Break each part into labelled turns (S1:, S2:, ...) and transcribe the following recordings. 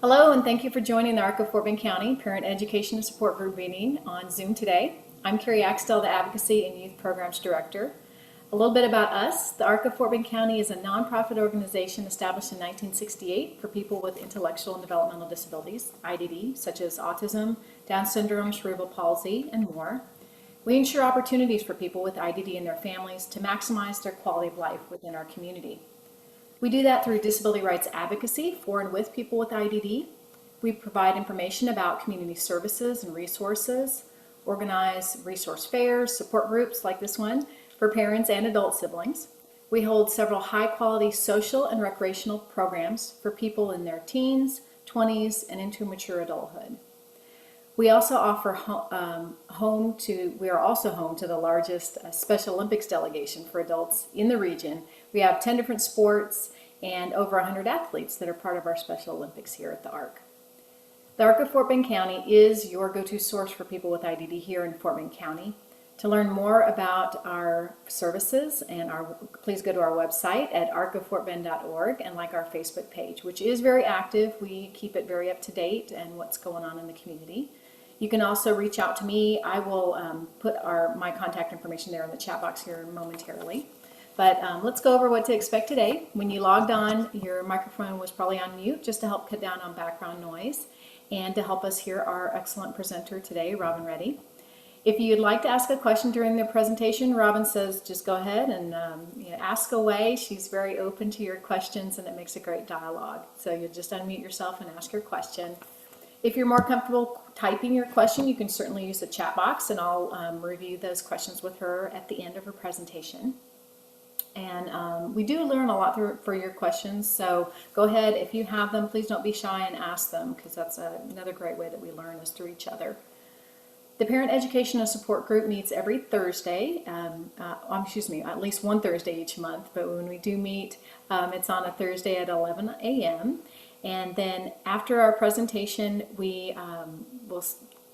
S1: Hello, and thank you for joining the ARC of Fort Bend County Parent Education and Support Group meeting on Zoom today. I'm Carrie Axtell, the Advocacy and Youth Programs Director. A little bit about us. The ARC of Fort Bend County is a nonprofit organization established in 1968 for people with intellectual and developmental disabilities, IDD, such as autism, Down syndrome, cerebral palsy, and more. We ensure opportunities for people with IDD and their families to maximize their quality of life within our community. We do that through disability rights advocacy for and with people with IDD. We provide information about community services and resources, organize resource fairs, support groups like this one for parents and adult siblings. We hold several high-quality social and recreational programs for people in their teens, 20s, and into mature adulthood. We also offer we are also home to the largest Special Olympics delegation for adults in the region. We have 10 different sports and over 100 athletes that are part of our Special Olympics here at the ARC. The ARC of Fort Bend County is your go-to source for people with IDD here in Fort Bend County. To learn more about our services, please go to our website at arcoffortbend.org and like our Facebook page, which is very active. We keep it very up to date and what's going on in the community. You can also reach out to me. I will put my contact information there in the chat box here momentarily. But let's go over what to expect today. When you logged on, your microphone was probably on mute just to help cut down on background noise and to help us hear our excellent presenter today, Robin Reddy. If you'd like to ask a question during the presentation, Robin says just go ahead and ask away. She's very open to your questions and it makes a great dialogue. So you'll just unmute yourself and ask your question. If you're more comfortable typing your question, you can certainly use the chat box and I'll review those questions with her at the end of her presentation. And we do learn a lot for your questions, so go ahead, if you have them, please don't be shy and ask them, because that's another great way that we learn is through each other. The Parent Education and Support Group meets every Thursday, at least one Thursday each month, but when we do meet, it's on a Thursday at 11 a.m. And then after our presentation, we will,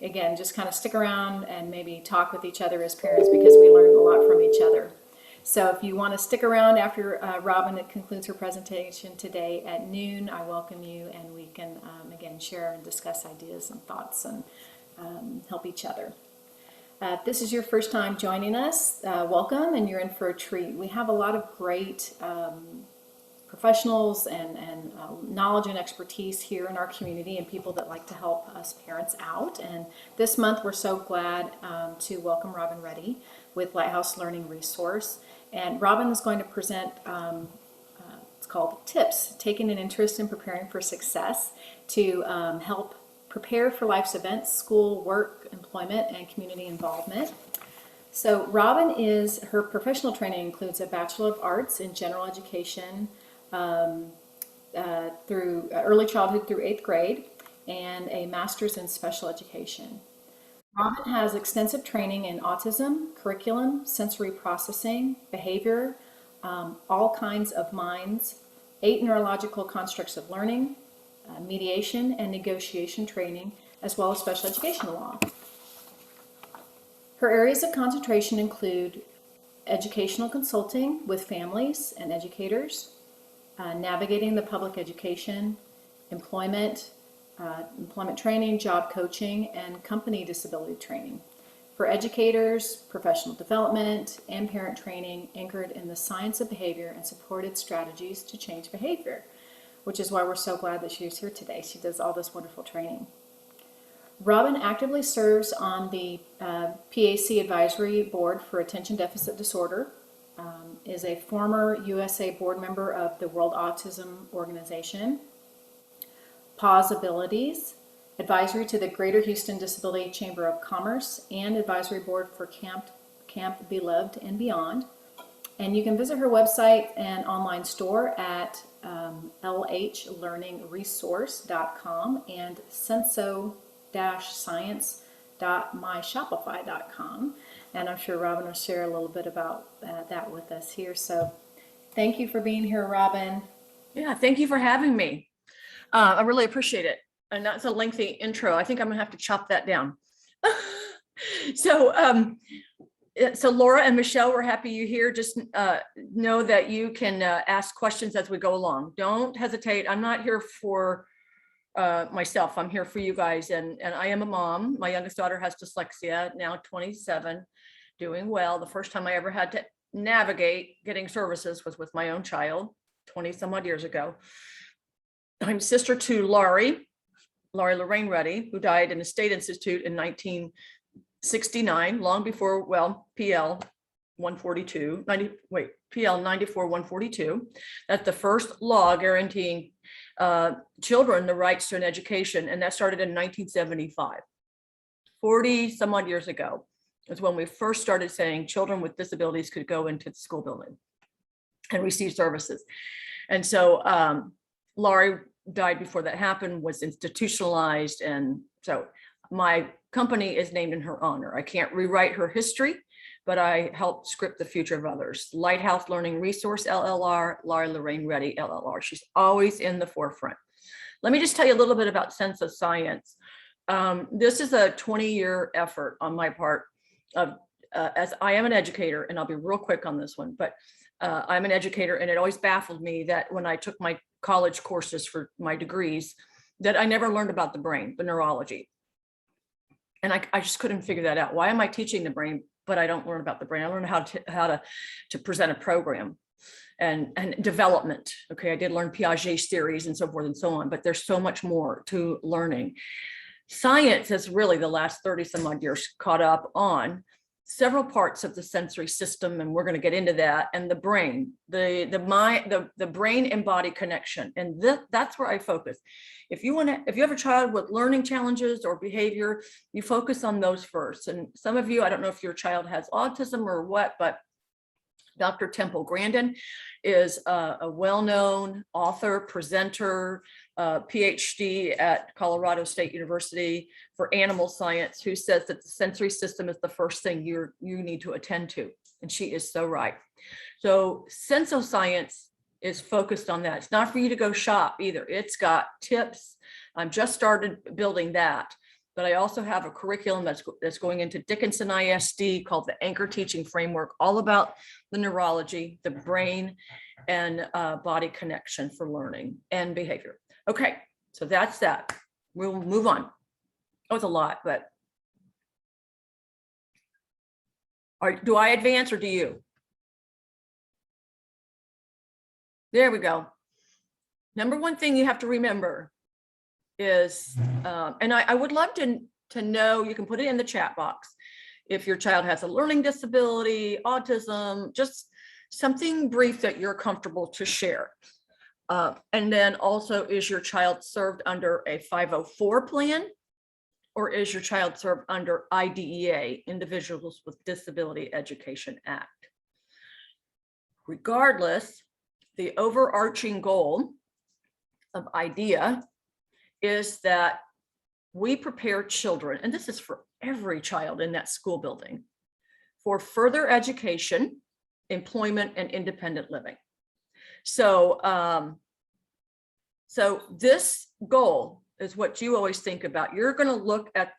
S1: again, just kind of stick around and maybe talk with each other as parents because we learn a lot from each other. So if you want to stick around after Robin concludes her presentation today at noon, I welcome you and we can, again, share and discuss ideas and thoughts and help each other. If this is your first time joining us, welcome, and you're in for a treat. We have a lot of great professionals and knowledge and expertise here in our community and people that like to help us parents out. And this month we're so glad to welcome Robin Reddy with Lighthouse Learning Resource. And Robin is going to present, it's called Tips, Taking an Interest in Preparing for Success, to help prepare for life's events, school, work, employment, and community involvement. So Robin her professional training includes a Bachelor of Arts in General Education through early childhood through 8th grade, and a Master's in Special Education. Robin has extensive training in autism, curriculum, sensory processing, behavior, all kinds of minds, 8 neurological constructs of learning, mediation and negotiation training, as well as special education law. Her areas of concentration include educational consulting with families and educators, navigating the public education, employment training, job coaching, and company disability training. For educators, professional development, and parent training anchored in the science of behavior and supported strategies to change behavior, which is why we're so glad that she's here today. She does all this wonderful training. Robin actively serves on the PAC Advisory Board for Attention Deficit Disorder, is a former USA board member of the World Autism Organization, Pause Abilities, advisory to the Greater Houston Disability Chamber of Commerce, and advisory board for Camp Beloved and Beyond. And you can visit her website and online store at lhlearningresource.com and senso-science.myshopify.com. And I'm sure Robin will share a little bit about that with us here. So thank you for being here, Robin.
S2: Yeah, thank you for having me. I really appreciate it. And that's a lengthy intro. I think I'm gonna have to chop that down. So Laura and Michelle, we're happy you're here. Just know that you can ask questions as we go along. Don't hesitate. I'm not here for myself. I'm here for you guys, and I am a mom. My youngest daughter has dyslexia, now 27, doing well. The first time I ever had to navigate getting services was with my own child 20 some odd years ago. I'm sister to Laurie Lorraine Reddy, who died in the State Institute in 1969, long before, well, PL 142, PL 94 142. That's the first law guaranteeing children the rights to an education, and that started in 1975. 40 some odd years ago is when we first started saying children with disabilities could go into the school building and receive services. And so Laurie died before that happened, was institutionalized. And so my company is named in her honor. I can't rewrite her history, but I helped script the future of others. Lighthouse Learning Resource, LLR, Laurie Lorraine Reddy, LLR. She's always in the forefront. Let me just tell you a little bit about Sense of Science. This is a 20-year effort on my part of, as I am an educator, and I'll be real quick on this one, but I'm an educator, and it always baffled me that when I took my college courses for my degrees, that I never learned about the brain, the neurology. And I just couldn't figure that out. Why am I teaching the brain, but I don't learn about the brain? I learned how to present a program and development. Okay, I did learn Piaget's theories and so forth and so on, but there's so much more to learning. Science has really the last 30 some odd years caught up on several parts of the sensory system, and we're going to get into that, and the brain, the mind, the brain and body connection, and that's where I focus. If you have a child with learning challenges or behavior, you focus on those first. And some of you, I don't know if your child has autism or what, but Dr. Temple Grandin is a well-known author, presenter, PhD at Colorado State University for animal science, who says that the sensory system is the first thing you need to attend to. And she is so right. So Sense of Science is focused on that. It's not for you to go shop either. It's got tips. I'm just started building that. But I also have a curriculum that's going into Dickinson ISD called the Anchor Teaching Framework, all about the neurology, the brain, and body connection for learning and behavior. Okay, so that's that. We'll move on. Oh, it's a lot, but do I advance or do you? There we go. Number one thing you have to remember is, and I would love to know, you can put it in the chat box, if your child has a learning disability, autism, just something brief that you're comfortable to share. And then also, is your child served under a 504 plan, or is your child served under IDEA, Individuals with Disability Education Act? Regardless, the overarching goal of IDEA is that we prepare children, and this is for every child in that school building, for further education, employment, and independent living. So, so this goal is what you always think about. You're going to look at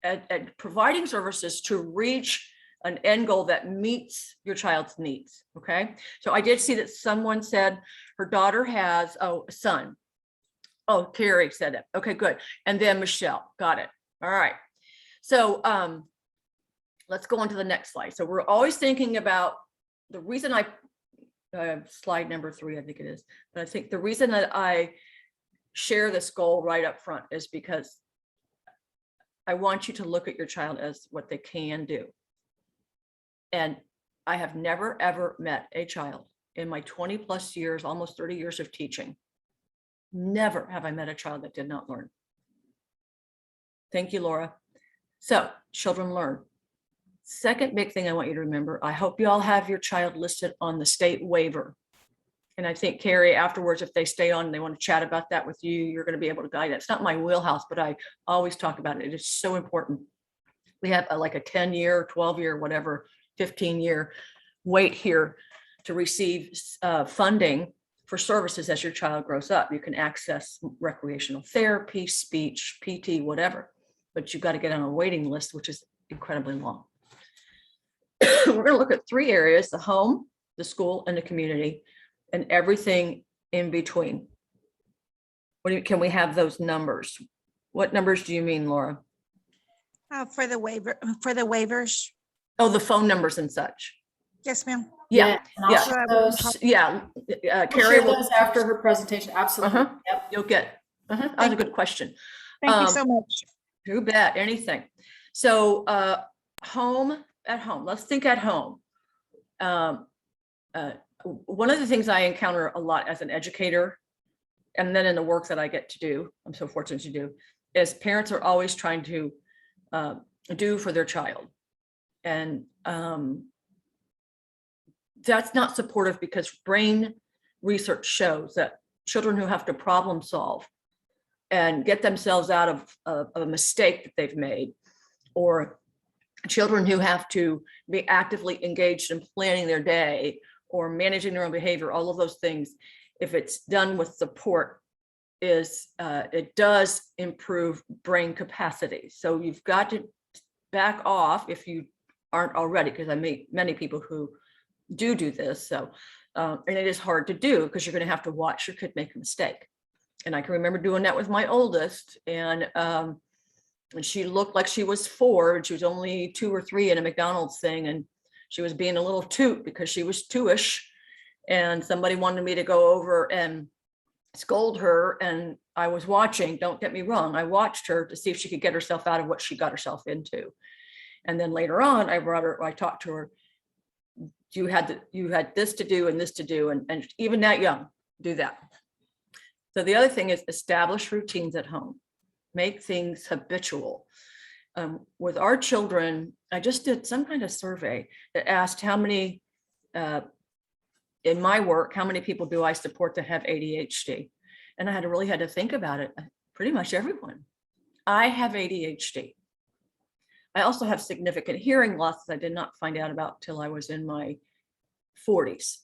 S2: at providing services to reach an end goal that meets your child's needs. Okay. So I did see that someone said her daughter has a son. Oh, Carrie said it. Okay, good. And then Michelle, got it. All right. So let's go on to the next slide. So we're always thinking about the reason slide number 3, I think it is, but I think the reason that I share this goal right up front is because I want you to look at your child as what they can do. And I have never, ever met a child in my 20 plus years, almost 30 years of teaching. Never have I met a child that did not learn. Thank you, Laura. So children learn. Second big thing I want you to remember, I hope you all have your child listed on the state waiver. And I think Carrie, afterwards, if they stay on and they want to chat about that with you, you're going to be able to guide it. It's not my wheelhouse, but I always talk about it. It is so important. We have like a 10-year, 12-year, whatever, 15-year wait here to receive funding for services as your child grows up. You can access recreational therapy, speech, PT, whatever, but you've got to get on a waiting list, which is incredibly long. We're going to look at 3 areas: the home, the school, and the community, and everything in between? Can we have those numbers? What numbers do you mean, Laura?
S3: For the waivers.
S2: Oh, the phone numbers and such.
S3: Yes, ma'am.
S2: Yeah,
S1: And I'll
S2: yeah.
S1: share those.
S2: Yeah.
S1: We'll
S2: Carrie
S1: share
S2: will,
S1: those after her presentation. Absolutely. Yep.
S2: you'll get, that was a good question.
S3: Thank you so much.
S2: You bet, anything. So at home, let's think at home. One of the things I encounter a lot as an educator, and then in the work that I get to do, I'm so fortunate to do, is parents are always trying to do for their child. And that's not supportive, because brain research shows that children who have to problem solve and get themselves out of a mistake that they've made, or children who have to be actively engaged in planning their day or managing their own behavior, all of those things, if it's done with support, it does improve brain capacity. So you've got to back off if you aren't already, because I meet many people who do this. So, and it is hard to do, because you're going to have to watch your kid make a mistake. And I can remember doing that with my oldest, and she looked like she was 4, and she was only 2 or 3 in a McDonald's thing, and she was being a little toot because she was 2-ish, and somebody wanted me to go over and scold her, and I was watching. Don't get me wrong, I watched her to see if she could get herself out of what she got herself into. And then later on, I talked to her. You had this to do and this to do, and even that young, do that. So the other thing is establish routines at home, make things habitual. With our children, I just did some kind of survey that asked how many, in my work, how many people do I support that have ADHD? And I really had to think about it. Pretty much everyone. I have ADHD. I also have significant hearing loss that I did not find out about till I was in my 40s.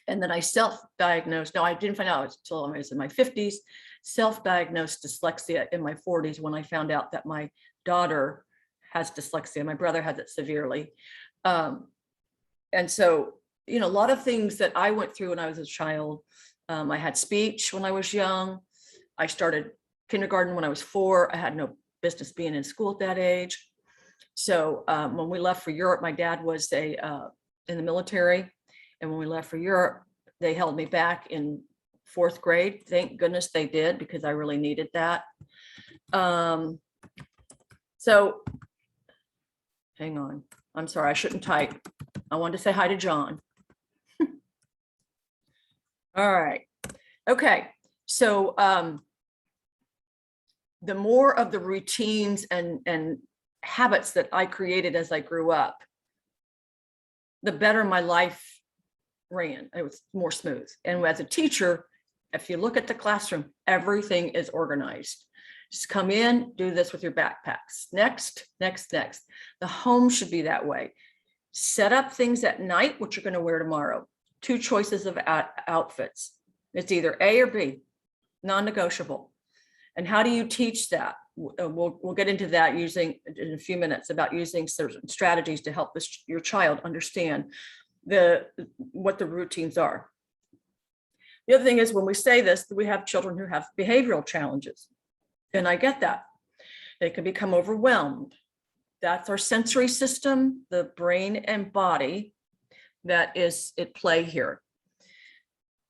S2: And then I self-diagnosed. No, I didn't find out until I was in my 50s, self-diagnosed dyslexia in my 40s, when I found out that my daughter has dyslexia. My brother has it severely. And so, a lot of things that I went through when I was a child. I had speech when I was young. I started kindergarten when I was 4. I had no business being in school at that age. So when we left for Europe, my dad was in the military. And when we left for Europe, they held me back in 4th grade. Thank goodness they did, because I really needed that. So hang on. I'm sorry, I shouldn't type. I wanted to say hi to John. All right. Okay. So the more of the routines and habits that I created as I grew up, the better my life ran. It was more smooth. And as a teacher, if you look at the classroom, everything is organized. Just come in, do this with your backpacks. Next. The home should be that way. Set up things at night, what you're going to wear tomorrow. 2 choices of outfits. It's either A or B, non-negotiable. And how do you teach that? We'll get into that in a few minutes, about using certain strategies to help your child understand what the routines are. The other thing is, when we say this, we have children who have behavioral challenges. And I get that. They can become overwhelmed. That's our sensory system, the brain and body, that is at play here.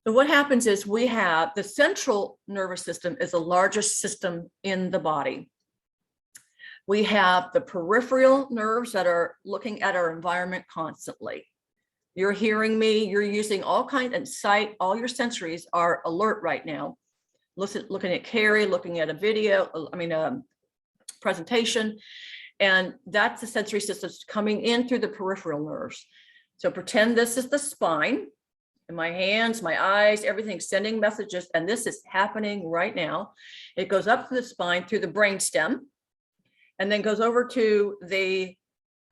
S2: So what happens is, we have the central nervous system is the largest system in the body. We have the peripheral nerves that are looking at our environment constantly. You're hearing me, you're using all kinds of sight, all your sensories are alert right now. Looking at Carrie, looking at a video, presentation, and that's the sensory system coming in through the peripheral nerves. So pretend this is the spine, and my hands, my eyes, everything's sending messages, and this is happening right now. It goes up to the spine through the brainstem, and then goes over to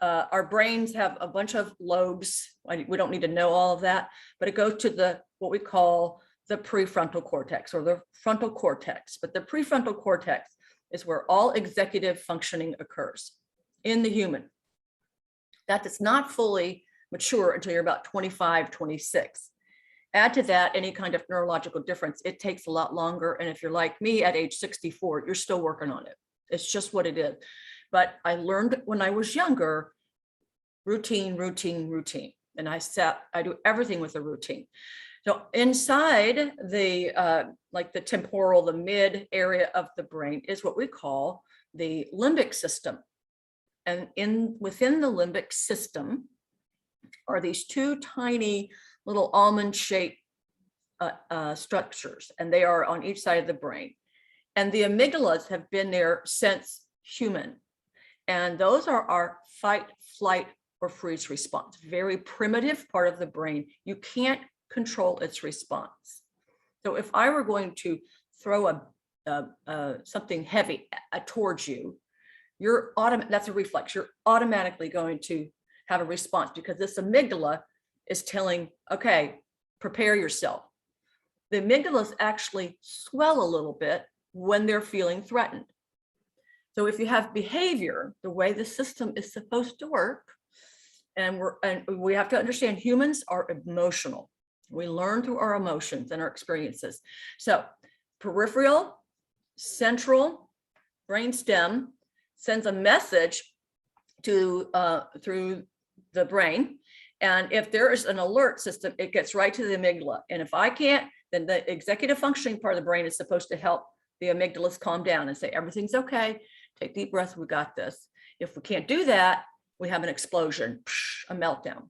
S2: our brains have a bunch of lobes. We don't need to know all of that, but it goes to what we call the prefrontal cortex, or the frontal cortex. But the prefrontal cortex is where all executive functioning occurs in the human. That is not fully mature until you're about 25, 26. Add to that any kind of neurological difference, it takes a lot longer. And if you're like me at age 64, you're still working on it. It's just what it is. But I learned when I was younger, routine, routine, routine. And I do everything with a routine. So inside the, like the temporal, the mid area of the brain is what we call the limbic system. And within the limbic system are these two tiny little almond-shaped structures, and they are on each side of the brain. And the amygdalas have been there since human. And those are our fight, flight, or freeze response. Very primitive part of the brain. You can't control its response. So if I were going to throw something heavy towards you, that's a reflex. You're automatically going to have a response because this amygdala is telling, okay, prepare yourself. The amygdalas actually swell a little bit when they're feeling threatened. So if you have behavior, the way the system is supposed to work, and we have to understand humans are emotional. We learn through our emotions and our experiences. So peripheral, central, brainstem sends a message to through the brain. And if there is an alert system, it gets right to the amygdala. And if I can't, then the executive functioning part of the brain is supposed to help the amygdalas calm down and say, everything's okay, take deep breaths, we got this. If we can't do that, we have an explosion, a meltdown.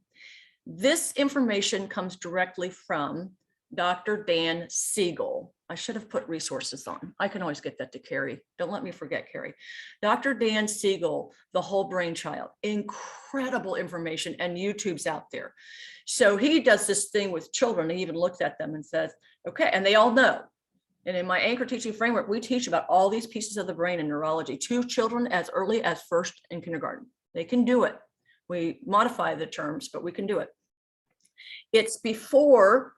S2: This information comes directly from Dr. Dan Siegel. I should have put resources on. I can always get that to Carrie. Don't let me forget, Carrie. Dr. Dan Siegel, The Whole Brain Child, incredible information, and YouTube's out there. So he does this thing with children. He even looks at them and says, okay, and they all know. And in my anchor teaching framework, we teach about all these pieces of the brain and neurology to children as early as first and kindergarten. They can do it. We modify the terms, but we can do it. It's before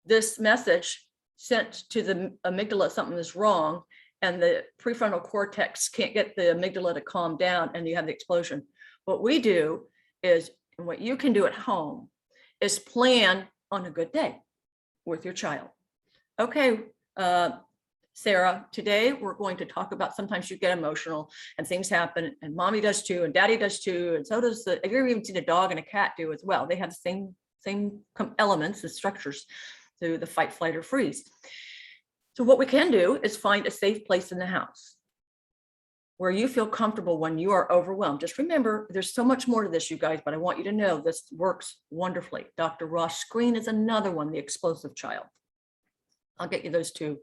S2: this message sent to the amygdala, something is wrong, and the prefrontal cortex can't get the amygdala to calm down, and you have the explosion. What we do is, and what you can do at home, is plan on a good day with your child. Okay, Sarah, today we're going to talk about sometimes you get emotional and things happen, and mommy does too, and daddy does too, and so does have you ever even seen a dog and a cat do as well? They have the same elements and structures through the fight, flight, or freeze. So what we can do is find a safe place in the house where you feel comfortable when you are overwhelmed. Just remember, there's so much more to this, you guys, but I want you to know this works wonderfully. Dr. Ross Screen is another one, The Explosive Child. I'll get you those two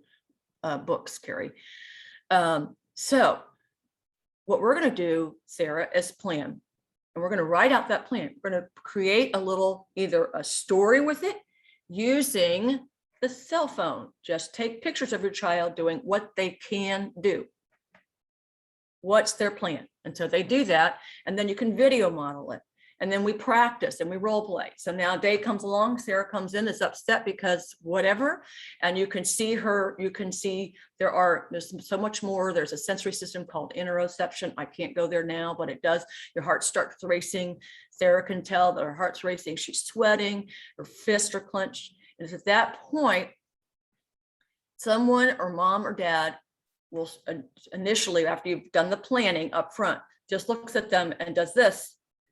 S2: books, Carrie. So what we're going to do, Sarah, is plan. And we're going to write out that plan. We're going to create a little, either a story with it, using the cell phone. Just take pictures of your child doing what they can do. What's their plan? And so they do that, and then you can video model it. And then we practice and we role play. So now day comes along, Sarah comes in, is upset because whatever, and you can see her, you can see there's so much more. There's a sensory system called interoception. I can't go there now, but it does. Your heart starts racing. Sarah can tell that her heart's racing. She's sweating, her fists are clenched. And it's at that point, someone or mom or dad will initially, after you've done the planning up front, just looks at them and does this.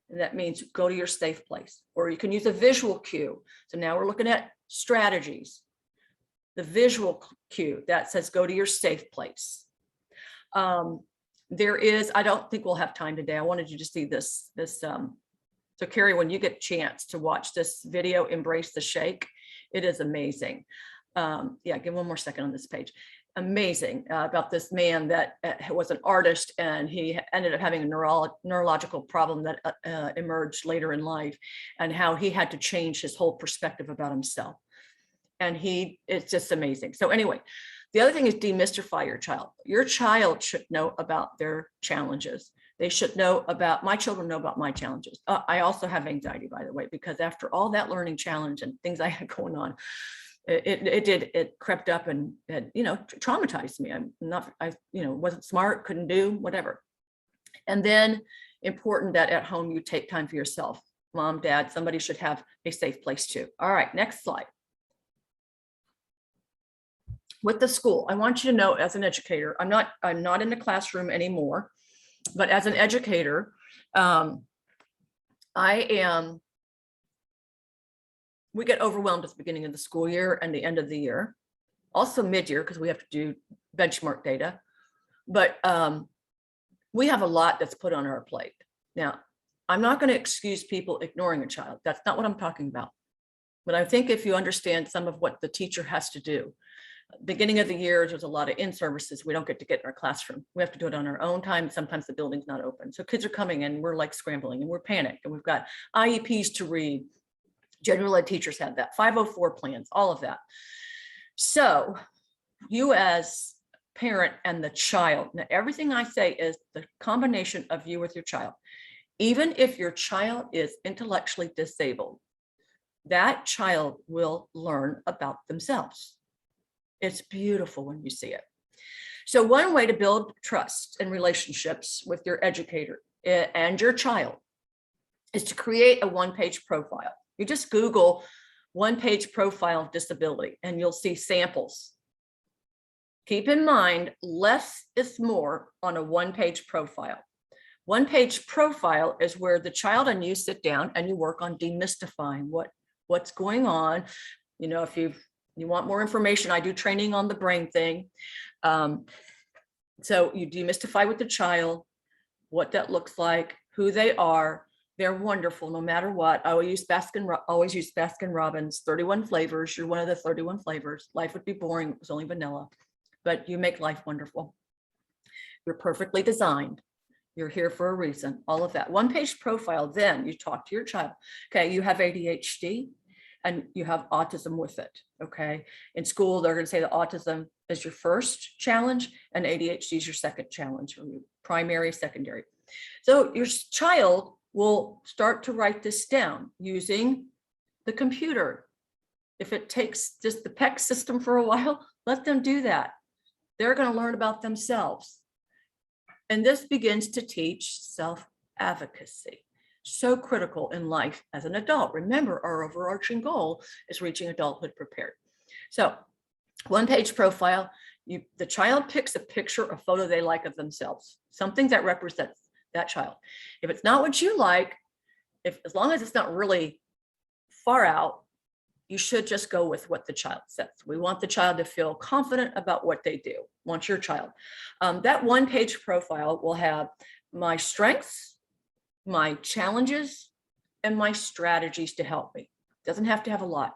S2: And that means go to your safe place, or you can use a visual cue. So now we're looking at strategies. The visual cue that says go to your safe place. There is, I don't think we'll have time today. I wanted you to see this. So Carrie, when you get a chance to watch this video, Embrace the Shake, it is amazing. Yeah, give one more second on this page. Amazing about this man that was an artist, and he ended up having a neurological problem that emerged later in life, and how he had to change his whole perspective about himself. And it's just amazing. So anyway, the other thing is demystify your child. Your child should know about their challenges. They should know about, my children know about my challenges. I also have anxiety, by the way, because after all that learning challenge and things I had going on, it crept up and traumatized me. I wasn't smart, couldn't do whatever. And then important that at home you take time for yourself. mom, dad, somebody should have a safe place too. All right, next slide. With the school, I want you to know, as an educator, I'm not in the classroom anymore, but as an educator, we get overwhelmed at the beginning of the school year and the end of the year, also mid-year, because we have to do benchmark data, but we have a lot that's put on our plate. Now, I'm not going to excuse people ignoring a child. That's not what I'm talking about. But I think if you understand some of what the teacher has to do, beginning of the year, there's a lot of in-services we don't get to get in our classroom. We have to do it on our own time. Sometimes the building's not open. So kids are coming in, we're like scrambling and we're panicked, and we've got IEPs to read. General ed teachers have that, 504 plans, all of that. So you as parent and the child, now everything I say is the combination of you with your child. Even if your child is intellectually disabled, that child will learn about themselves. It's beautiful when you see it. So one way to build trust and relationships with your educator and your child is to create a one-page profile. You just Google one-page profile of disability and you'll see samples. Keep in mind, less is more on a one-page profile. One-page profile is where the child and you sit down and you work on demystifying what's going on. You know, if you want more information, I do training on the brain thing. So you demystify with the child what that looks like, who they are. They're wonderful no matter what. I will use always use Baskin-Robbins, 31 flavors. You're one of the 31 flavors. Life would be boring. It was only vanilla, but you make life wonderful. You're perfectly designed. You're here for a reason, all of that. One-page profile, then you talk to your child. Okay, you have ADHD and you have autism with it, okay? In school, they're gonna say that autism is your first challenge and ADHD is your second challenge, or your primary, secondary. So your child will start to write this down using the computer. If it takes just the PEC system for a while, let them do that. They're gonna learn about themselves. And this begins to teach self-advocacy. So critical in life as an adult. Remember, our overarching goal is reaching adulthood prepared. So one-page profile, the child picks a picture or photo they like of themselves, something that represents that child. If it's not what you like, as long as it's not really far out, you should just go with what the child says. We want the child to feel confident about what they do. Want your child. That one-page profile will have my strengths, my challenges, and my strategies to help me. Doesn't have to have a lot.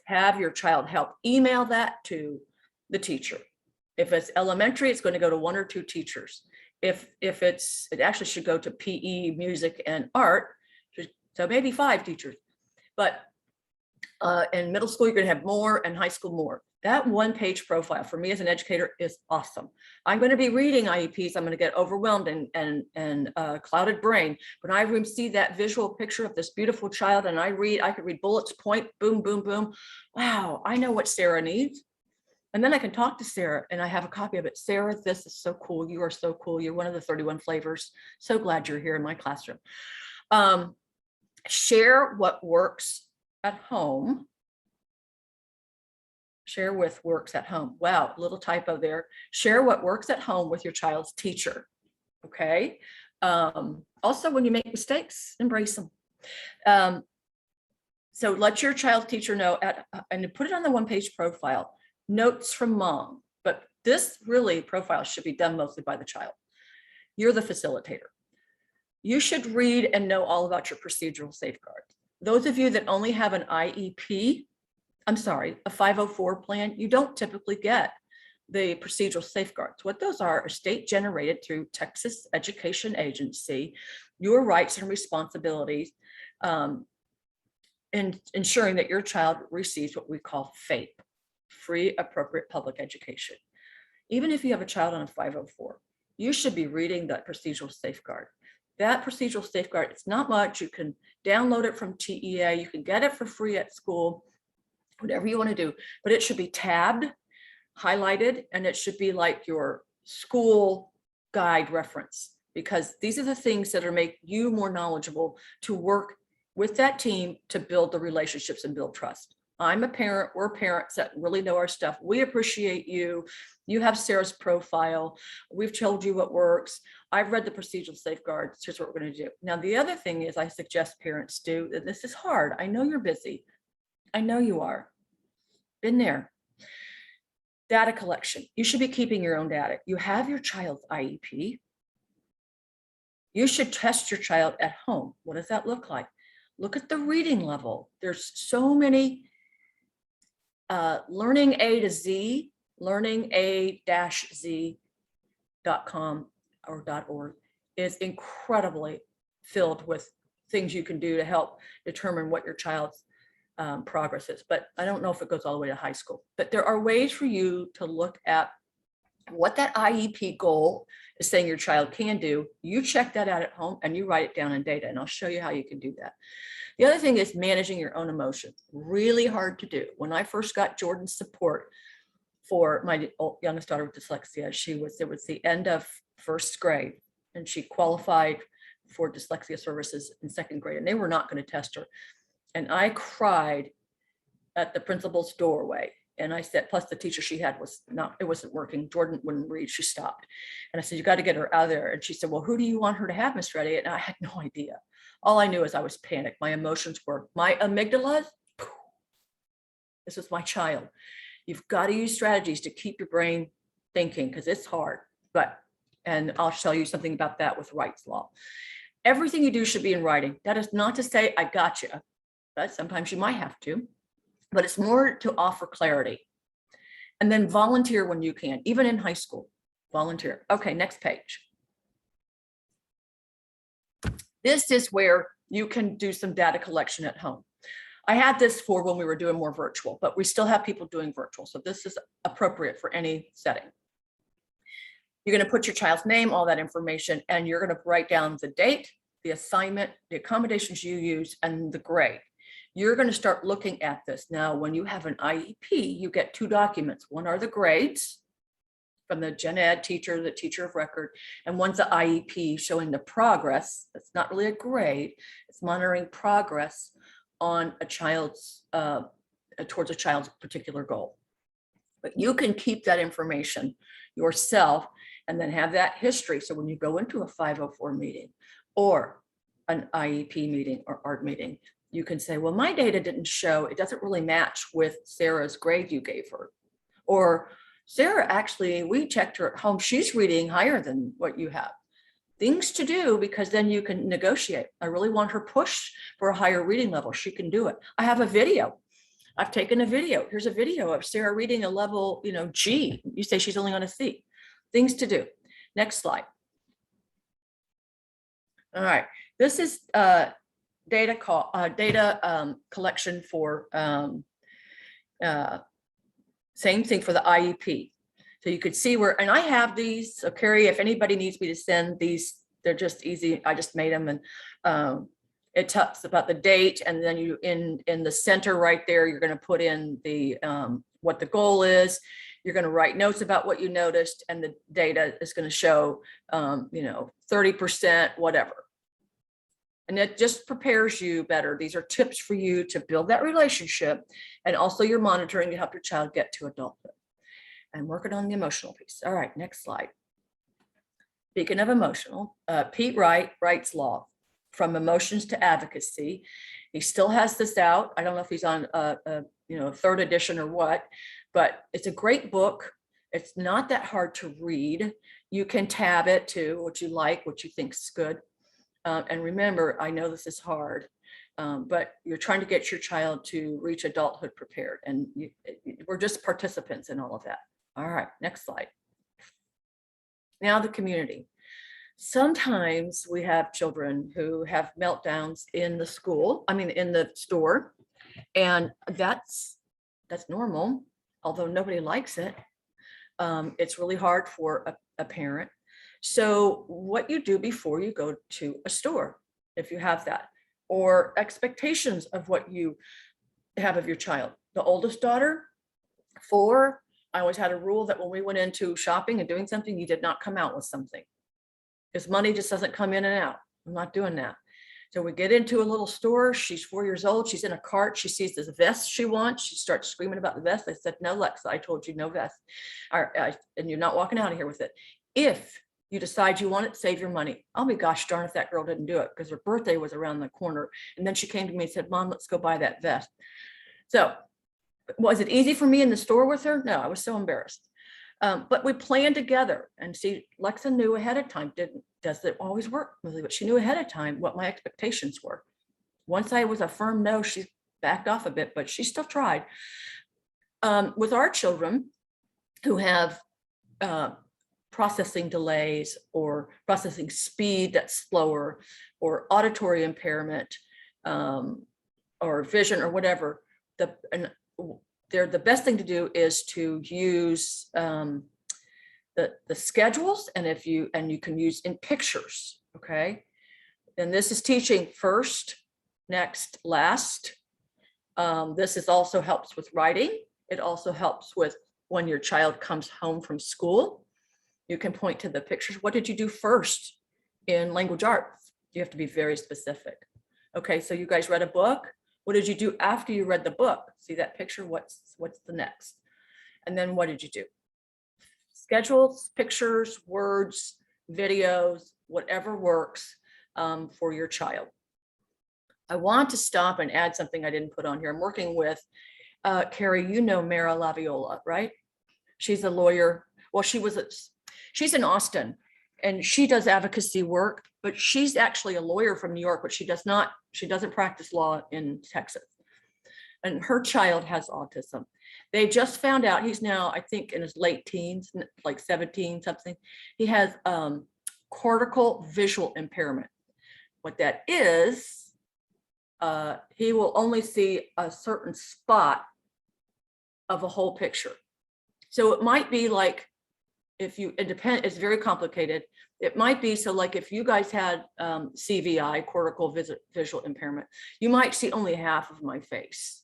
S2: Have your child help email that to the teacher. If it's elementary, it's going to go to 1 or 2 teachers. If it actually should go to PE, music, and art, so maybe 5 teachers. But in middle school, you're going to have more, and high school more. That one-page profile for me as an educator is awesome. I'm going to be reading IEPs. I'm going to get overwhelmed and clouded brain. When I see that visual picture of this beautiful child and I could read bullets, point, boom, boom, boom. Wow, I know what Sarah needs. And then I can talk to Sarah and I have a copy of it. Sarah, this is so cool. You are so cool. You're one of the 31 flavors. So glad you're here in my classroom. Share what works at home. Share with works at home. Wow, little typo there. Share what works at home with your child's teacher. Okay. Also, when you make mistakes, embrace them. So let your child's teacher know and put it on the one-page profile. Notes from mom, but this really profile should be done mostly by the child. You're the facilitator. You should read and know all about your procedural safeguards. Those of you that only have an IEP, a 504 plan, you don't typically get the procedural safeguards. What those are state generated through Texas Education Agency, your rights and responsibilities, in ensuring that your child receives what we call FAPE. Free appropriate public education. Even if you have a child on a 504, you should be reading that procedural safeguard. That procedural safeguard, it's not much. You can download it from TEA. You can get it for free at school, whatever you want to do, but it should be tabbed, highlighted, and it should be like your school guide reference, because these are the things that make you more knowledgeable to work with that team to build the relationships and build trust. I'm a parent, we're parents that really know our stuff. We appreciate you. You have Sarah's profile. We've told you what works. I've read the procedural safeguards. Here's what we're going to do. Now, the other thing is I suggest parents do, and this is hard. I know you're busy. I know you are. Been there. Data collection. You should be keeping your own data. You have your child's IEP. You should test your child at home. What does that look like? Look at the reading level. There's so many learning A to Z, learninga-z.com or .org is incredibly filled with things you can do to help determine what your child's progress is. But I don't know if it goes all the way to high school. But there are ways for you to look at what that IEP goal is saying your child can do. You check that out at home and you write it down in data, and I'll show you how you can do that. The other thing is managing your own emotions. Really hard to do. When I first got Jordan's support for my youngest daughter with dyslexia, it was the end of first grade, and she qualified for dyslexia services in second grade, and they were not going to test her. And I cried at the principal's doorway. And I said, plus the teacher she had it wasn't working. Jordan wouldn't read, she stopped. And I said, you got to get her out of there. And she said, well, who do you want her to have, Miss Reddy? And I had no idea. All I knew is I was panicked. My emotions were, my amygdala, this is my child. You've got to use strategies to keep your brain thinking, because it's hard. And I'll show you something about that with Wright's Law. Everything you do should be in writing. That is not to say I got you, but sometimes you might have to. But it's more to offer clarity. And then volunteer when you can, even in high school, volunteer. Okay, next page. This is where you can do some data collection at home. I had this for when we were doing more virtual, but we still have people doing virtual. So this is appropriate for any setting. You're going to put your child's name, all that information, and you're going to write down the date, the assignment, the accommodations you use, and the grade. You're going to start looking at this. Now, when you have an IEP, you get two documents. One are the grades from the gen ed teacher, the teacher of record, and one's the IEP showing the progress. That's not really a grade. It's monitoring progress on a child's, towards a child's particular goal. But you can keep that information yourself and then have that history. So when you go into a 504 meeting or an IEP meeting or ART meeting, you can say, well, my data didn't show, it doesn't really match with Sarah's grade you gave her. Or Sarah, actually, we checked her at home. She's reading higher than what you have. Things to do, because then you can negotiate. I really want her push for a higher reading level. She can do it. I have a video. I've taken a video. Here's a video of Sarah reading a level, G. You say she's only on a C. Things to do. Next slide. All right. This is data collection for same thing for the IEP. So you could see where, and I have these. So Carrie, if anybody needs me to send these, they're just easy. I just made them, and it talks about the date, and then you in the center right there, you're going to put in the what the goal is. You're going to write notes about what you noticed, and the data is going to show 30%, whatever. And it just prepares you better. These are tips for you to build that relationship, and also you're monitoring to help your child get to adulthood. And working on the emotional piece. All right, next slide. Speaking of emotional, Pete Wright, Wright's Law, From Emotions to Advocacy. He still has this out. I don't know if he's on third edition or what, but it's a great book. It's not that hard to read. You can tab it to what you like, what you think is good. And remember, I know this is hard, but you're trying to get your child to reach adulthood prepared, and we're just participants in all of that. All right, next slide. Now the community. Sometimes we have children who have meltdowns in the store, and that's normal, although nobody likes it. It's really hard for a parent. So what you do before you go to a store, if you have that, or expectations of what you have of your child. The oldest daughter, 4, I always had a rule that when we went into shopping and doing something, you did not come out with something, because money just doesn't come in and out. I'm not doing that. So we get into a little store. She's 4 years old. She's in a cart. She sees this vest she wants. She starts screaming about the vest. I said, no, Lexa, I told you no vest. And you're not walking out of here with it. If you decide you want it, save your money. I'll be gosh darn if that girl didn't do it, because her birthday was around the corner. And then she came to me and said, Mom, let's go buy that vest. So was it easy for me in the store with her? No, I was so embarrassed. But we planned together, and see, Lexa knew ahead of time. Does it always work? But she knew ahead of time what my expectations were. Once I was a firm no, she backed off a bit, but she still tried. With our children who have processing delays or processing speed that's slower, or auditory impairment, or vision or whatever, the best thing to do is to use the schedules, and you can use in pictures, okay? And this is teaching first, next, last. This is also helps with writing. It also helps with when your child comes home from school. You can point to the pictures. What did you do first in language arts? You have to be very specific. Okay, so you guys read a book. What did you do after you read the book? See that picture? What's the next? And then what did you do? Schedules, pictures, words, videos, whatever works for your child. I want to stop and add something I didn't put on here. I'm working with Carrie, you know Mara Laviola, right? She's a lawyer. Well, she's in Austin, and she does advocacy work, but she's actually a lawyer from New York, but she doesn't practice law in Texas. And her child has autism. They just found out, he's now, I think, in his late teens, like 17 something. He has cortical visual impairment. What that is, he will only see a certain spot of a whole picture. So it might be like, it's very complicated. It might be, so like if you guys had CVI, cortical visual impairment, you might see only half of my face.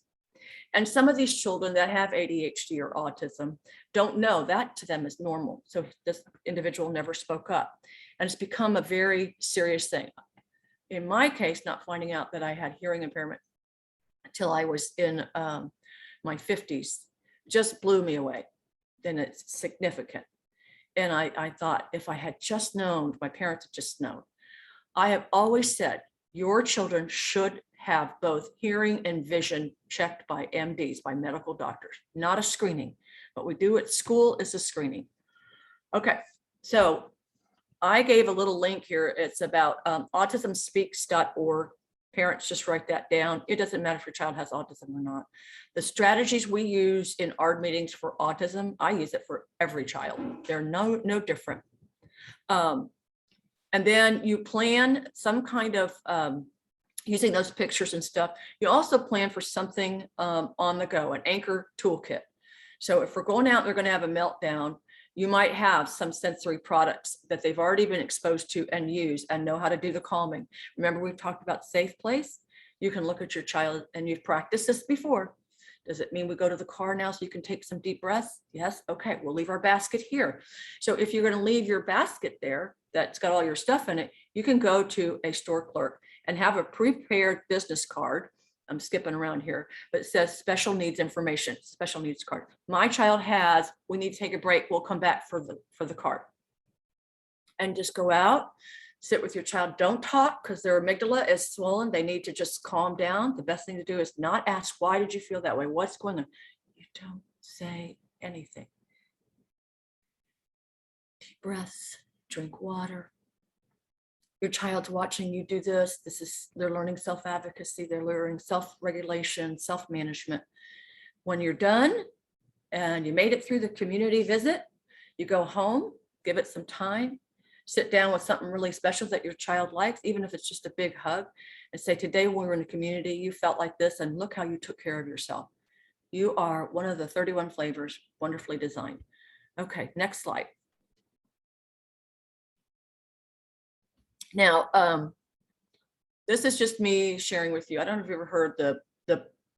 S2: And some of these children that have ADHD or autism don't know that to them is normal. So this individual never spoke up, and it's become a very serious thing. In my case, not finding out that I had hearing impairment until I was in my 50s just blew me away. Then it's significant. And I thought, if I had just known, my parents had just known. I have always said, your children should have both hearing and vision checked by MDs, by medical doctors, not a screening. What we do at school is a screening. Okay, so I gave a little link here. It's about autismspeaks.org. Parents, just write that down. It doesn't matter if your child has autism or not. The strategies we use in ARD meetings for autism, I use it for every child. They're no different. And then you plan some kind of, using those pictures and stuff. You also plan for something on the go, an anchor toolkit. So if we're going out, they're going to have a meltdown, you might have some sensory products that they've already been exposed to and use and know how to do the calming. Remember, we've talked about safe place. You can look at your child, and you've practiced this before. Does it mean we go to the car now so you can take some deep breaths? Yes. Okay, we'll leave our basket here. So if you're going to leave your basket there, that's got all your stuff in it, you can go to a store clerk and have a prepared business card. I'm skipping around here, but it says special needs information, special needs card. My child has, we need to take a break. We'll come back for the card. And just go out, sit with your child. Don't talk because their amygdala is swollen. They need to just calm down. The best thing to do is not ask, why did you feel that way? What's going on? You don't say anything. Deep breaths, drink water. Your child's watching you do this. They're learning self-advocacy. They're learning self-regulation, self-management. When you're done and you made it through the community visit, you go home, give it some time, sit down with something really special that your child likes, even if it's just a big hug, and say, today when we were in the community, you felt like this, and look how you took care of yourself. You are one of the 31 flavors, wonderfully designed. Okay, next slide. Now, this is just me sharing with you. I don't know if you ever heard the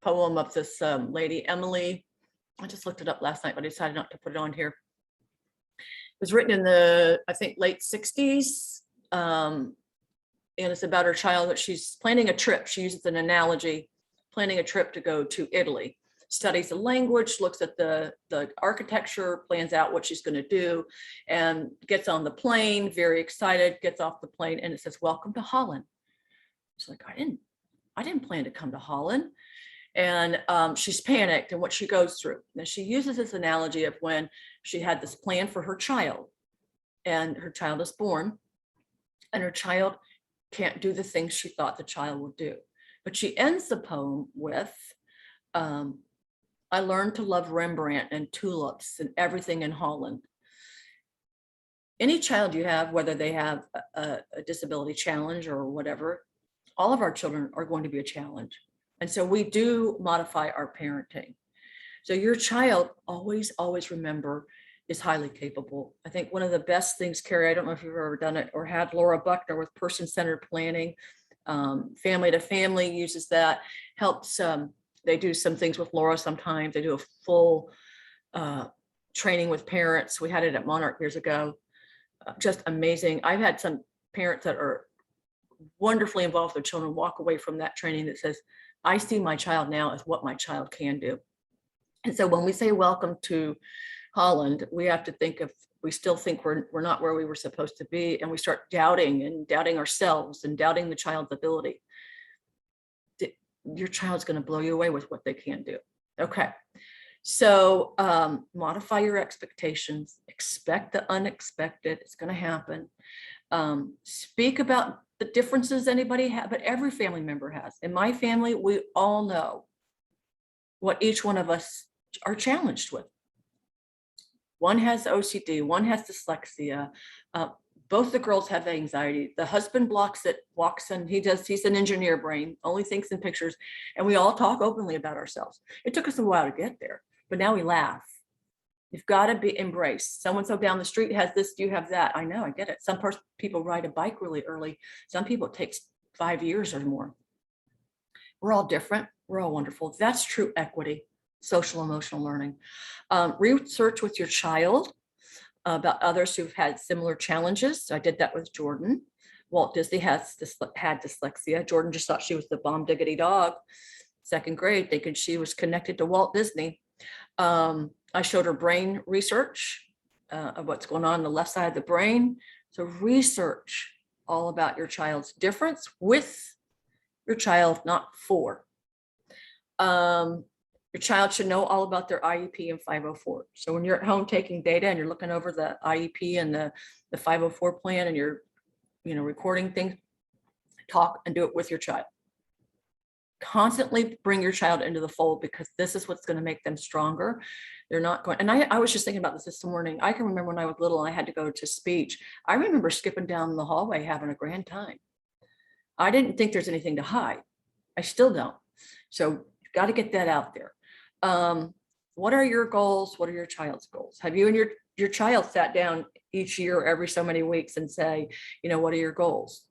S2: poem of this lady, Emily. I just looked it up last night, but I decided not to put it on here. It was written in the, I think, late 60s. and it's about her child that she's planning a trip. She uses an analogy, planning a trip to go to Italy, studies the language, looks at the architecture, plans out what she's going to do, and gets on the plane, very excited, gets off the plane, and it says, "Welcome to Holland." She's like, I didn't plan to come to Holland. And she's panicked and what she goes through. And she uses this analogy of when she had this plan for her child, and her child is born, and her child can't do the things she thought the child would do. But she ends the poem with, "I learned to love Rembrandt and tulips and everything in Holland." Any child you have, whether they have a disability challenge or whatever, all of our children are going to be a challenge. And so we do modify our parenting. So your child, always remember, is highly capable. I think one of the best things, Carrie, I don't know if you've ever done it or had Laura Buckner with person-centered planning, family to family uses that, helps. They do some things with Laura sometimes. They do a full training with parents. We had it at Monarch years ago. Just amazing. I've had some parents that are wonderfully involved with their children walk away from that training that says, "I see my child now as what my child can do." And so when we say welcome to Holland, we have to think of, we still think we're not where we were supposed to be, and we start doubting ourselves and doubting the child's ability. Your child's going to blow you away with what they can do. Okay. So modify your expectations, expect the unexpected. It's going to happen. Speak about the differences anybody has, but every family member has. In my family, we all know what each one of us are challenged with. One has OCD, one has dyslexia. Both the girls have anxiety. The husband walks in, he's an engineer brain, only thinks in pictures. And we all talk openly about ourselves. It took us a while to get there, but now we laugh. You've got to be embraced. So-and-so down the street has this, you have that. I know, I get it. Some people ride a bike really early. Some people it takes 5 years or more. We're all different. We're all wonderful. That's true equity, social emotional learning. Research with your child about others who've had similar challenges. So I did that with Jordan. Walt Disney had dyslexia. Jordan just thought she was the bomb diggity dog, 2nd grade, thinking she was connected to Walt Disney. I showed her brain research of what's going on the left side of the brain. So research all about your child's difference with your child, not for. Your child should know all about their IEP and 504. So when you're at home taking data and you're looking over the IEP and the 504 plan and you're recording things, talk and do it with your child. Constantly bring your child into the fold, because this is what's going to make them stronger. They're not going, and I was just thinking about this morning. I can remember when I was little and I had to go to speech. I remember skipping down the hallway having a grand time. I didn't think there's anything to hide. I still don't. So you've got to get that out there. What are your goals? What are your child's goals? Have you and your child sat down each year, every so many weeks, and say, what are your goals?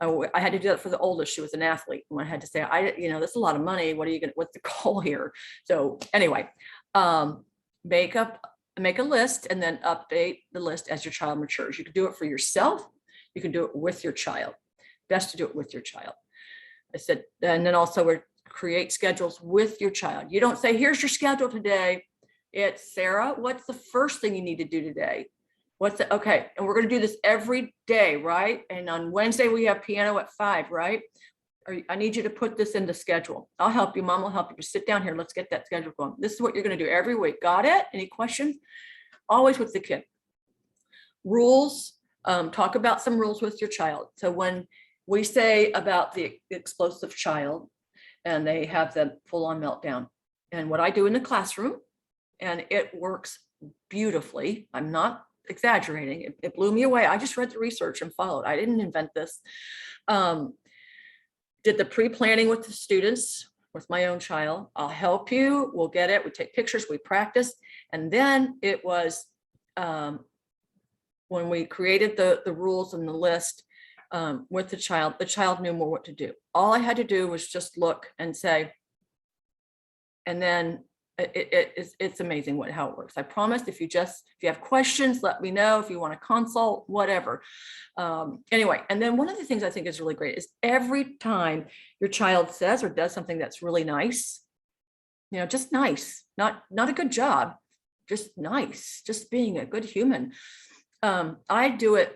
S2: I had to do that for the oldest. She was an athlete. And I had to say, this is a lot of money. What's the goal here? So anyway, make a list and then update the list as your child matures. You can do it for yourself. You can do it with your child. Best to do it with your child. I said, and then also we're create schedules with your child. You don't say, here's your schedule today. It's, Sarah, what's the first thing you need to do today? Okay, and we're going to do this every day, right? And on Wednesday, we have piano at 5, right? I need you to put this in the schedule. I'll help you. Mom will help you. Just sit down here. Let's get that schedule going. This is what you're going to do every week. Got it? Any questions? Always with the kid. Rules. Talk about some rules with your child. So when we say about the explosive child and they have the full-on meltdown, and what I do in the classroom, and it works beautifully. I'm not exaggerating. It blew me away. I just read the research and followed. I didn't invent this. Did the pre-planning with the students, with my own child. I'll help you. We'll get it. We take pictures. We practice. And then it was when we created the rules and the list with the child knew more what to do. All I had to do was just look and say, and then It's amazing how it works. I promise, if you have questions, let me know. If you want to consult, whatever. Anyway, and then one of the things I think is really great is every time your child says or does something that's really nice, just nice, not a good job, just nice, just being a good human. I do a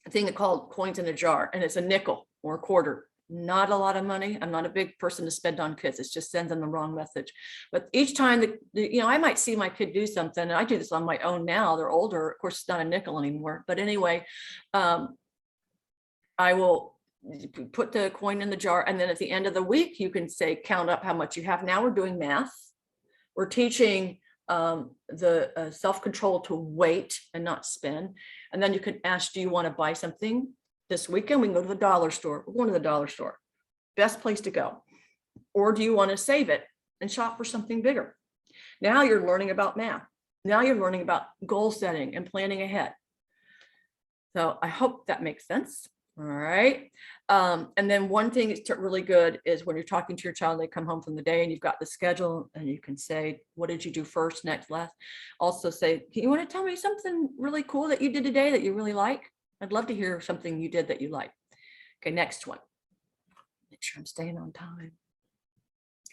S2: thing called coins in a jar, and it's a nickel or a quarter. Not a lot of money. I'm not a big person to spend on kids. It just sends them the wrong message. But each time I might see my kid do something, and I do this on my own now. They're older. Of course, it's not a nickel anymore. But anyway, I will put the coin in the jar. And then at the end of the week, you can say, count up how much you have. Now we're doing math. We're teaching the self-control to wait and not spend. And then you can ask, do you want to buy something this weekend? We can go to the dollar store. We're going to the dollar store. Best place to go. Or do you want to save it and shop for something bigger? Now you're learning about math. Now you're learning about goal setting and planning ahead. So I hope that makes sense. All right. And then one thing that's really good is when you're talking to your child, they come home from the day and you've got the schedule, and you can say, what did you do first, next, last? Also say, you want to tell me something really cool that you did today that you really like? I'd love to hear something you did that you like. Okay, next one. Make sure I'm staying on time.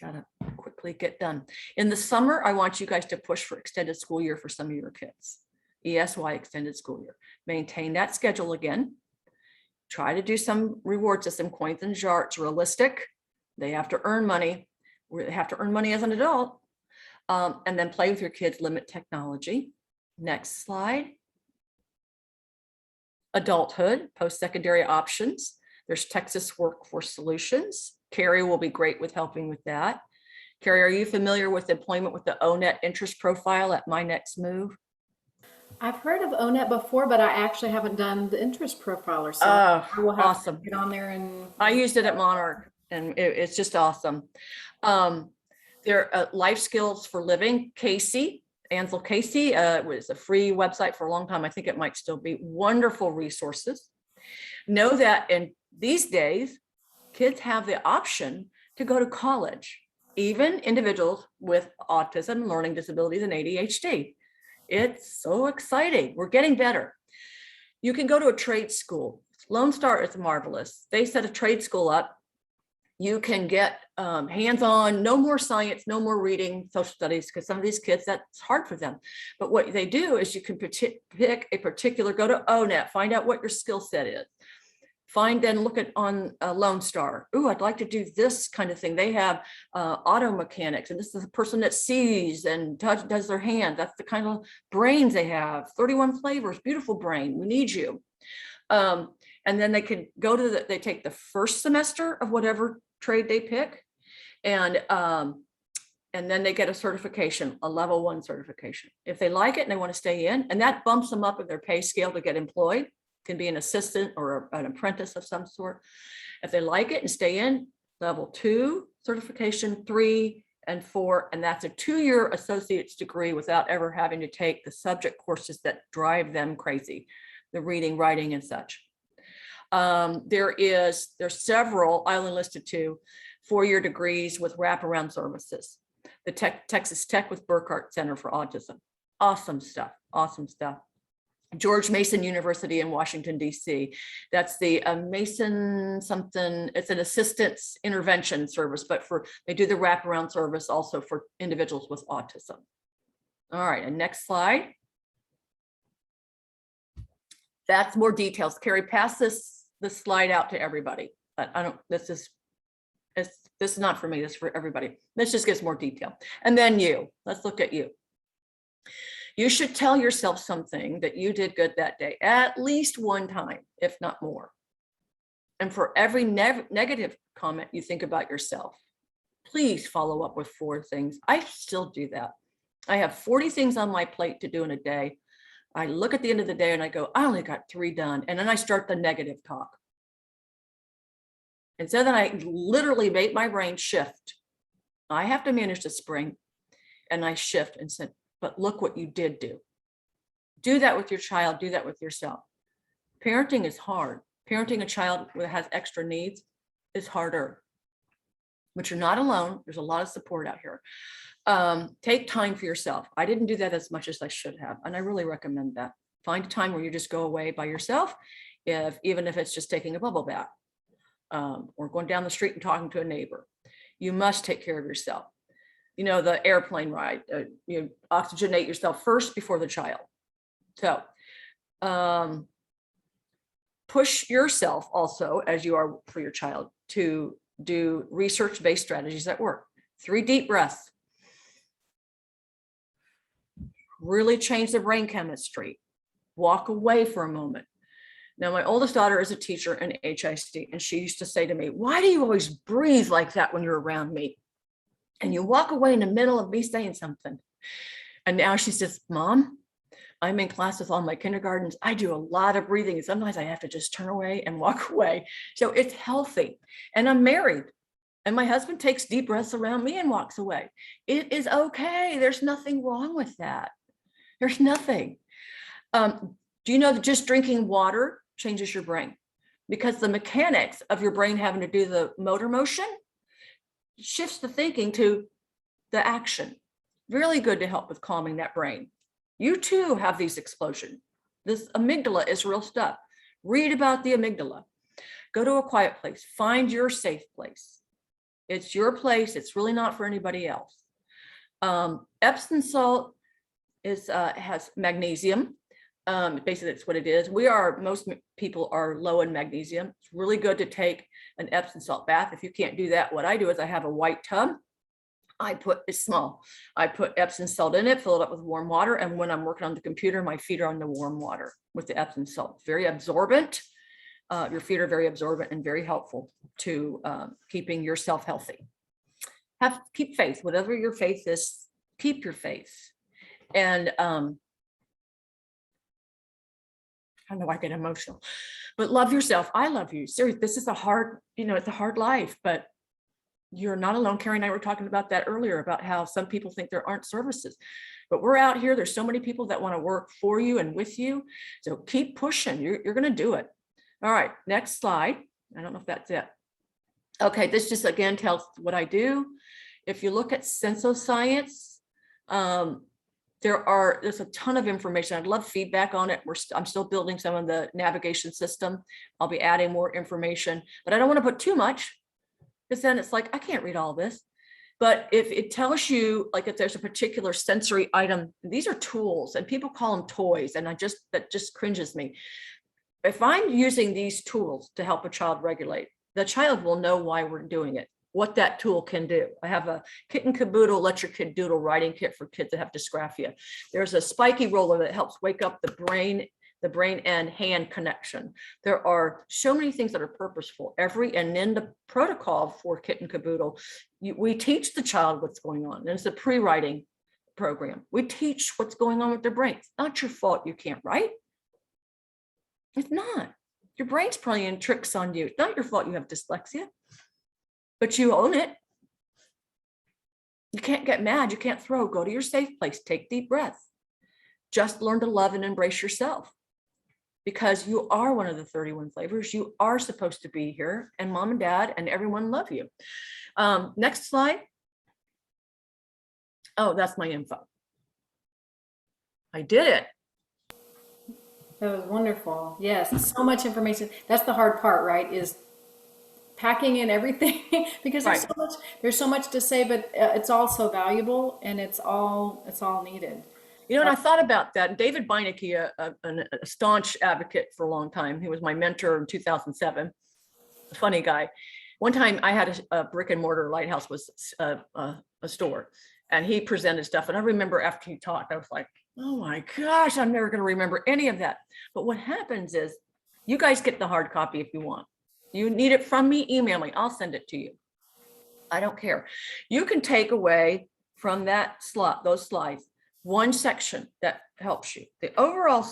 S2: Gotta quickly get done. In the summer, I want you guys to push for extended school year for some of your kids. ESY, extended school year. Maintain that schedule again. Try to do some reward system, coins and jar. It's realistic. They have to earn money. They have to earn money as an adult. And then play with your kids, limit technology. Next slide. Adulthood, post-secondary options. There's Texas Workforce Solutions. Carrie will be great with helping with that. Carrie, are you familiar with employment with the ONET interest profile at My Next Move?
S1: I've heard of ONET before, but I actually haven't done the interest profiler. So I will have
S2: awesome.
S1: to get on there and.
S2: I used it at Monarch, and it's just awesome. There are Life Skills for Living. Ansel Casey was a free website for a long time. I think it might still be. Wonderful resources. Know that in these days, kids have the option to go to college, even individuals with autism, learning disabilities, and ADHD. It's so exciting. We're getting better. You can go to a trade school. Lone Star is marvelous. They set a trade school up. You can get hands-on, no more science, no more reading, social studies, because some of these kids, that's hard for them. But what they do is you can pick a particular, go to ONET, find out what your skill set is. Then look at on Lone Star. Ooh, I'd like to do this kind of thing. They have auto mechanics, and this is a person that sees and does their hand. That's the kind of brains they have. 31 flavors, beautiful brain. We need you. And then they can go to they take the first semester of whatever trade they pick, and then they get a certification, a level 1 certification. If they like it and they want to stay in, and that bumps them up in their pay scale to get employed. Can be an assistant or an apprentice of some sort. If they like it and stay in, level 2 certification, 3 and 4, and that's a 2-year associate's degree without ever having to take the subject courses that drive them crazy, the reading, writing, and such. There's several, I only listed 2, 4-year degrees with wraparound services. The Texas Tech with Burkhart Center for Autism. Awesome stuff, awesome stuff. George Mason University in Washington, D.C. That's the Mason something, it's an assistance intervention service, but they do the wraparound service also for individuals with autism. All right, and next slide. That's more details. Carrie, pass this slide out to everybody. This is not for me, this is for everybody. This just gives more detail. And then let's look at you. You should tell yourself something that you did good that day, at least one time, if not more. And for every negative comment you think about yourself, please follow up with 4 things. I still do that. I have 40 things on my plate to do in a day. I look at the end of the day and I go, I only got 3 done. And then I start the negative talk. And so then I literally made my brain shift. I have to manage the spring. And I shift and said, but look what you did do. Do that with your child, do that with yourself. Parenting is hard. Parenting a child that has extra needs is harder. but you're not alone. There's a lot of support out here. Take time for yourself. I didn't do that as much as I should have, and I really recommend that. Find a time where you just go away by yourself, even if it's just taking a bubble bath, or going down the street and talking to a neighbor. You must take care of yourself. You know, the airplane ride, you oxygenate yourself first before the child. So push yourself also, as you are for your child, to do research-based strategies that work. 3 deep breaths. Really change the brain chemistry. Walk away for a moment. Now, my oldest daughter is a teacher in HIC, and she used to say to me, "Why do you always breathe like that when you're around me? And you walk away in the middle of me saying something." And now she says, "Mom, I'm in class with all my kindergartens. I do a lot of breathing, and sometimes I have to just turn away and walk away." So it's healthy. And I'm married, and my husband takes deep breaths around me and walks away. It is okay. There's nothing wrong with that. There's nothing. Do you know that just drinking water changes your brain? Because the mechanics of your brain having to do the motor motion shifts the thinking to the action. Really good to help with calming that brain. You too have these explosions. This amygdala is real stuff. Read about the amygdala. Go to a quiet place. Find your safe place. It's your place. It's really not for anybody else. Epsom salt has magnesium. Basically, that's what it is. Most people are low in magnesium. It's really good to take an Epsom salt bath. If you can't do that, what I do is I have a white tub. It's small. I put Epsom salt in it, fill it up with warm water. And when I'm working on the computer, my feet are on the warm water with the Epsom salt. Very absorbent. Your feet are very absorbent and very helpful to keeping yourself healthy. Keep faith, whatever your faith is, keep your faith. And I know I get emotional, but love yourself. I love you. Seriously, this is it's a hard life, but you're not alone. Carrie and I were talking about that earlier, about how some people think there aren't services, but we're out here. There's so many people that want to work for you and with you. So keep pushing. You're going to do it. All right, next slide. I don't know if that's it. Okay, this just again tells what I do. If you look at sensoscience, there's a ton of information. I'd love feedback on it. I'm still building some of the navigation system. I'll be adding more information, but I don't want to put too much, because then it's like, I can't read all this. But if it tells you, like, if there's a particular sensory item, these are tools, and people call them toys, and that just cringes me. If I'm using these tools to help a child regulate, the child will know why we're doing it, what that tool can do. I have a Kit and Caboodle Let Your Kid Doodle writing kit for kids that have dysgraphia. There's a spiky roller that helps wake up the brain and hand connection. There are so many things that are purposeful. And in the protocol for Kit and Caboodle, we teach the child what's going on. And it's a pre-writing program. We teach what's going on with their brain. It's not your fault you can't write. It's not. Your brain's playing tricks on you. It's not your fault you have dyslexia, but you own it. You can't get mad. You can't throw. Go to your safe place. Take deep breaths. Just learn to love and embrace yourself, because you are one of the 31 flavors. You are supposed to be here, and mom and dad and everyone love you. Next slide. Oh, that's my info. I did it.
S1: That was wonderful. Yes, so much information. That's the hard part, right? Is packing in everything because there's so much to say, but it's all so valuable, and it's all needed.
S2: You know, and I thought about that. David Beinecke, a staunch advocate for a long time, he was my mentor in 2007. A funny guy. One time I had a brick and mortar, Lighthouse was a store, and he presented stuff. And I remember after he talked, I was like, oh my gosh, I'm never going to remember any of that. But what happens is, you guys get the hard copy if you want. You need it from me, email me, I'll send it to you. I don't care. You can take away from that those slides, one section that helps you. The overall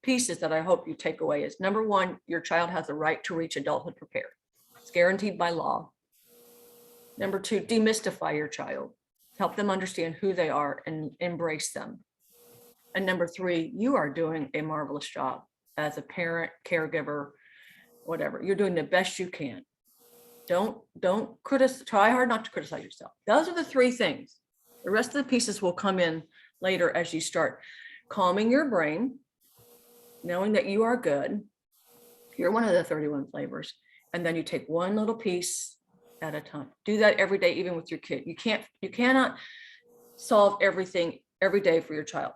S2: pieces that I hope you take away is, number one, your child has a right to reach adulthood prepared. It's guaranteed by law. Number two, demystify your child. Help them understand who they are and embrace them. And number three, you are doing a marvelous job as a parent, caregiver, whatever. You're doing the best you can. Don't try hard not to criticize yourself. Those are the three things. The rest of the pieces will come in later as you start calming your brain, knowing that you are good. You're one of the 31 flavors. And then you take one little piece at a time. Do that every day, even with your kid. You cannot solve everything every day for your child.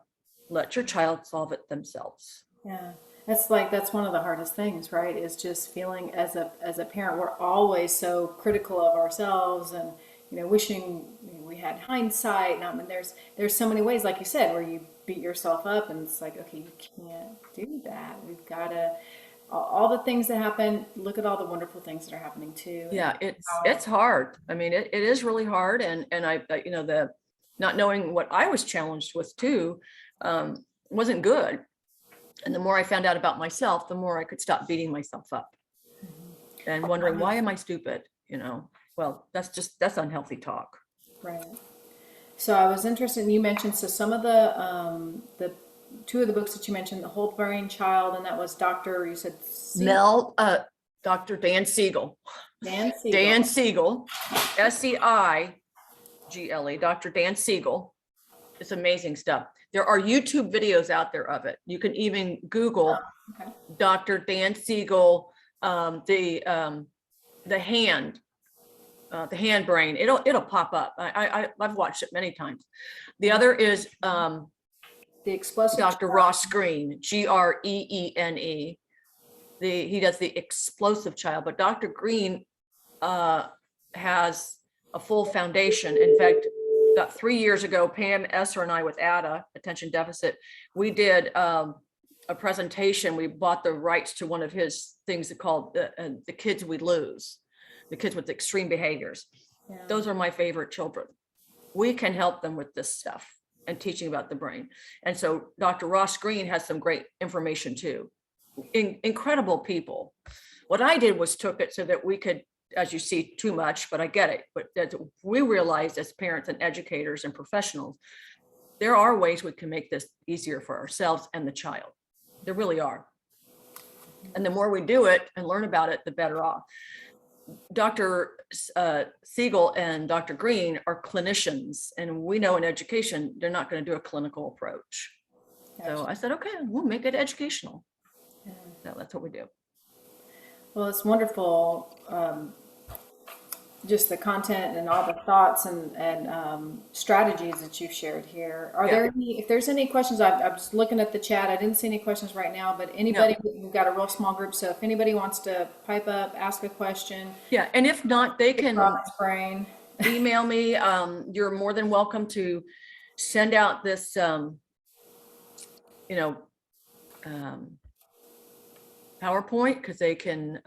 S2: Let your child solve it themselves.
S1: Yeah. That's one of the hardest things, right? Is just feeling as a parent, we're always so critical of ourselves and, wishing we had hindsight. And I mean, there's so many ways, like you said, where you beat yourself up and it's like, okay, you can't do that. We've got to, all the things that happen, look at all the wonderful things that are happening too.
S2: Yeah, it's hard. I mean, it is really hard. And I the not knowing what I was challenged with too, wasn't good. And the more I found out about myself, the more I could stop beating myself up and wondering, why am I stupid? Well, that's unhealthy talk.
S1: Right. So I was interested, and you mentioned, so some of the two of the books that you mentioned, The Whole Brain Child, and that was you said
S2: Dr. Dan Siegel.
S1: Dan Siegel.
S2: Dan Siegel, Seigle, Dr. Dan Siegel. It's amazing stuff. There are YouTube videos out there of it. You can even Google Dr. Dan Siegel, the hand brain. It'll pop up. I've watched it many times. The other is
S1: The Explosive
S2: Dr.
S1: Child.
S2: Ross Green, Greene. He does the Explosive Child, but Dr. Green has a full foundation. In fact, about 3 years ago, Pam Esser and I with ADA, Attention Deficit, we did a presentation. We bought the rights to one of his things called the Kids We Lose, the kids with extreme behaviors.
S1: Yeah.
S2: Those are my favorite children. We can help them with this stuff and teaching about the brain. And so Dr. Ross Green has some great information too. Incredible people. What I did was took it so that we could, as you see, too much, but I get it. But that we realized as parents and educators and professionals, there are ways we can make this easier for ourselves and the child. There really are. And the more we do it and learn about it, the better off. Dr. Siegel and Dr. Green are clinicians, and we know in education, they're not going to do a clinical approach. So I said, okay, we'll make it educational.
S1: Yeah.
S2: So that's what we do.
S1: Well, it's wonderful, just the content and all the thoughts and strategies that you've shared here. Are there any, if there's any questions, I'm just looking at the chat. I didn't see any questions right now, but anybody, we've got a real small group. So if anybody wants to pipe up, ask a question.
S2: Yeah, and if not, they can
S1: brain.
S2: email me. You're more than welcome to send out this, PowerPoint, because they can,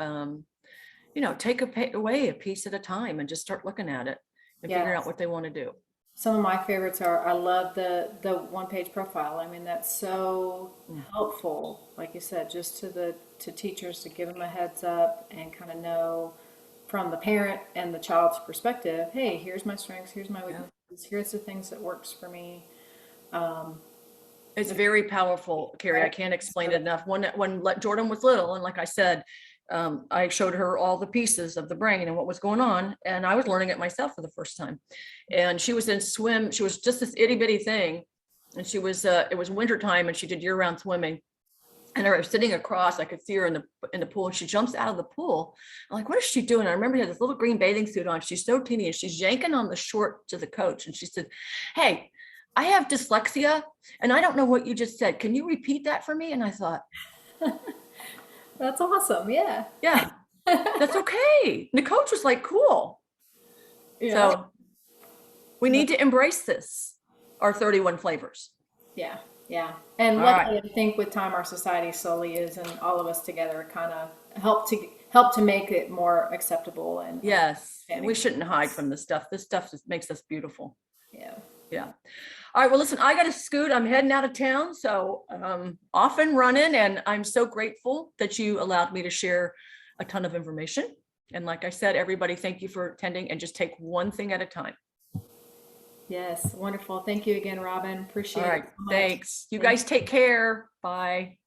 S2: take away a piece at a time and just start looking at it and figure out what they want to do.
S1: Some of my favorites are, I love the one-page profile. I mean, that's so helpful, like you said, just to teachers to give them a heads up and kind of know from the parent and the child's perspective, hey, here's my strengths, here's my weaknesses, here's the things that works for me.
S2: It's very powerful, Carrie. I can't explain it enough. When Jordan was little, and like I said, I showed her all the pieces of the brain and what was going on, and I was learning it myself for the first time. And she was in swim. She was just this itty bitty thing, and she was. It was winter time, and she did year-round swimming. And I was sitting across. I could see her in the pool, and she jumps out of the pool. I'm like, what is she doing? I remember she had this little green bathing suit on. She's so teeny, and she's yanking on the short to the coach, and she said, "Hey, I have dyslexia, and I don't know what you just said. Can you repeat that for me?" And I thought,
S1: that's awesome. Yeah.
S2: Yeah, that's okay. The coach was like, cool. Yeah. So we need to embrace this, our 31 flavors.
S1: Yeah. Yeah. And luckily, I think with time, our society slowly is, and all of us together kind of help to make it more acceptable. And
S2: yes, we shouldn't hide from this stuff. This stuff just makes us beautiful.
S1: Yeah.
S2: Yeah. All right. Well, listen, I got to scoot. I'm heading out of town. So off and running. And I'm so grateful that you allowed me to share a ton of information. And like I said, everybody, thank you for attending, and just take one thing at a time.
S1: Yes. Wonderful. Thank you again, Robin. Appreciate it.
S2: All right. Thanks. You guys take care. Bye.